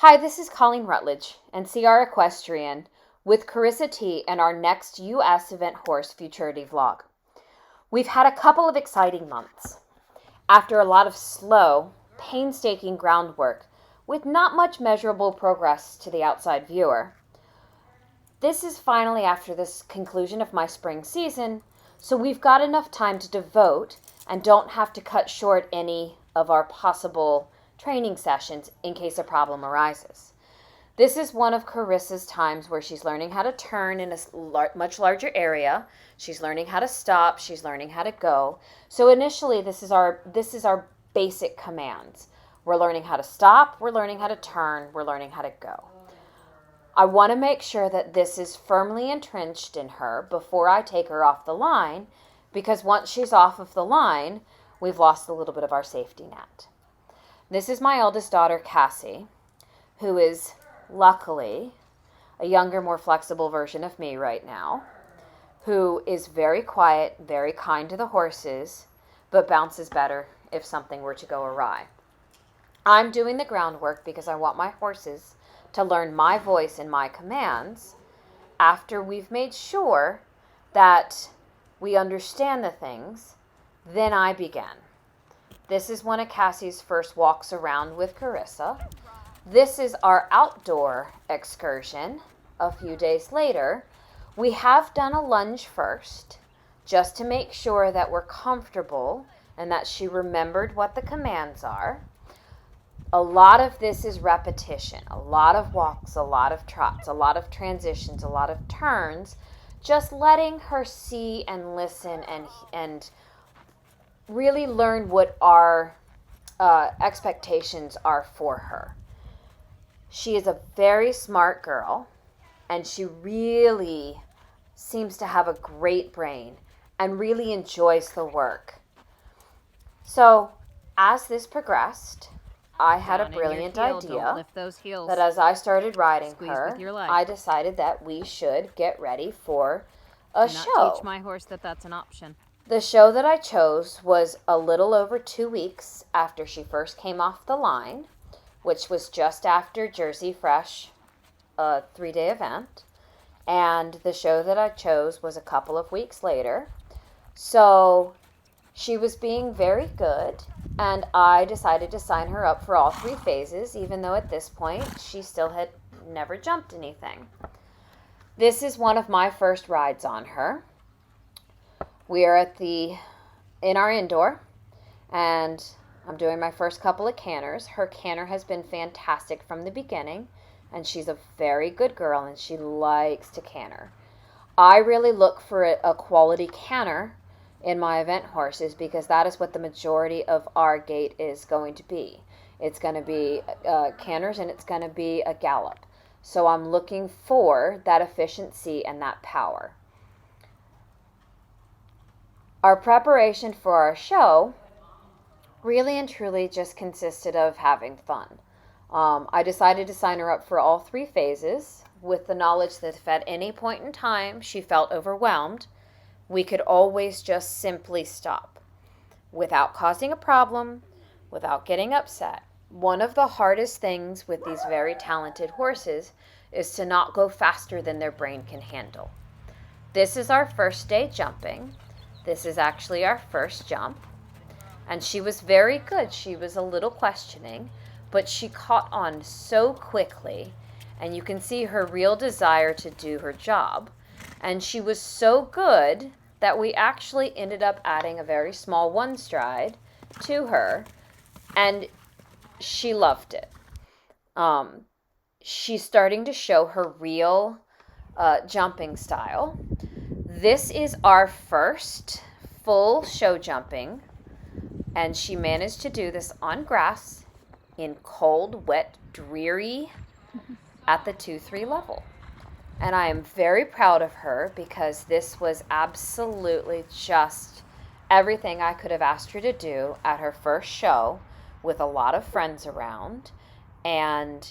Hi, this is Colleen Rutledge, NCR Equestrian, with Karisa T and our next U.S. Event Horse Futurity vlog. We've had a couple of exciting months. After a lot of slow, painstaking groundwork with not much measurable progress to the outside viewer, this is finally after this conclusion of my spring season, so we've got enough time to devote and don't have to cut short any of our possible training sessions in case a problem arises. This is one of Karisa's times where she's learning how to turn in a much larger area. She's learning how to stop. She's learning how to go. So initially, this is our basic commands. We're learning how to stop. We're learning how to turn. We're learning how to go. I want to make sure that this is firmly entrenched in her before I take her off the line, because once she's off of the line, we've lost a little bit of our safety net. This is my eldest daughter, Cassie, who is luckily a younger, more flexible version of me right now, who is very quiet, very kind to the horses, but bounces better if something were to go awry. I'm doing the groundwork because I want my horses to learn my voice and my commands after we've made sure that we understand the things. Then I begin. This is one of Cassie's first walks around with Karisa. This is our outdoor excursion a few days later. We have done a lunge first, just to make sure that we're comfortable and that she remembered what the commands are. A lot of this is repetition, a lot of walks, a lot of trots, a lot of transitions, a lot of turns, just letting her see and listen and really learn what our expectations are for her. She is a very smart girl, and she really seems to have a great brain and really enjoys the work. So as this progressed, I had a brilliant idea that as I started riding her, I decided that we should get ready for a show. Do not teach my horse that that's an option. The show that I chose was a little over 2 weeks after she first came off the line, which was just after Jersey Fresh, a 3-day event. And the show that I chose was a couple of weeks later. So she was being very good, and I decided to sign her up for all 3 phases, even though at this point she still had never jumped anything. This is one of my first rides on her. We are in our indoor, and I'm doing my first couple of canters. Her canter has been fantastic from the beginning, and she's a very good girl, and she likes to canter. I really look for a quality canter in my event horses because that is what the majority of our gait is going to be. It's going to be canters, and it's going to be a gallop. So I'm looking for that efficiency and that power. Our preparation for our show really and truly just consisted of having fun. I decided to sign her up for all 3 phases with the knowledge that if at any point in time she felt overwhelmed, we could always just simply stop without causing a problem, without getting upset. One of the hardest things with these very talented horses is to not go faster than their brain can handle. This is our first day jumping. This is actually our first jump, and she was very good. She was a little questioning, but she caught on so quickly, and you can see her real desire to do her job. And she was so good that we actually ended up adding a very small 1 stride to her, and she loved it. She's starting to show her real jumping style. This is our first full show jumping, and she managed to do this on grass in cold, wet, dreary at the 2-3 level. And I am very proud of her because this was absolutely just everything I could have asked her to do at her first show with a lot of friends around, and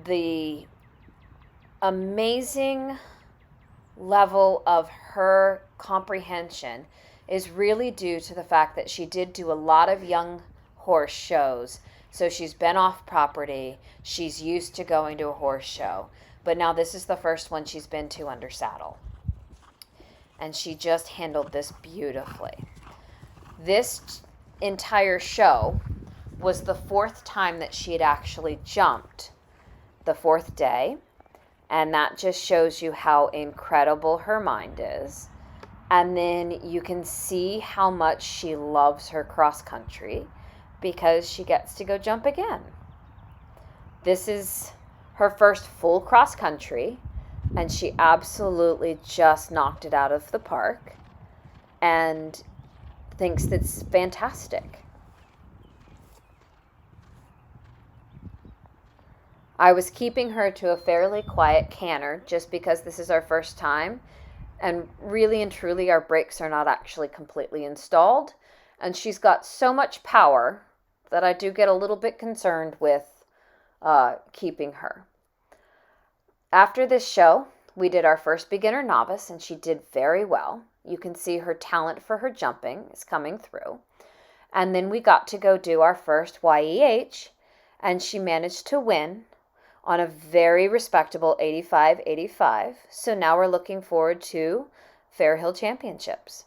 the amazing level of her comprehension is really due to the fact that she did do a lot of young horse shows So she's been off property. She's used to going to a horse show. But now this is the first one she's been to under saddle. And she just handled this beautifully. This entire show was the 4th time that she had actually jumped, the 4th day. And that just shows you how incredible her mind is. And then you can see how much she loves her cross country because she gets to go jump again. This is her first full cross country, and she absolutely just knocked it out of the park and thinks that's fantastic. I was keeping her to a fairly quiet canter just because this is our first time, and really and truly our brakes are not actually completely installed, and she's got so much power that I do get a little bit concerned with keeping her. After this show, we did our first beginner novice, and she did very well. You can see her talent for her jumping is coming through. And then we got to go do our first YEH, and she managed to win on a very respectable 85-85. So now we're looking forward to Fair Hill Championships.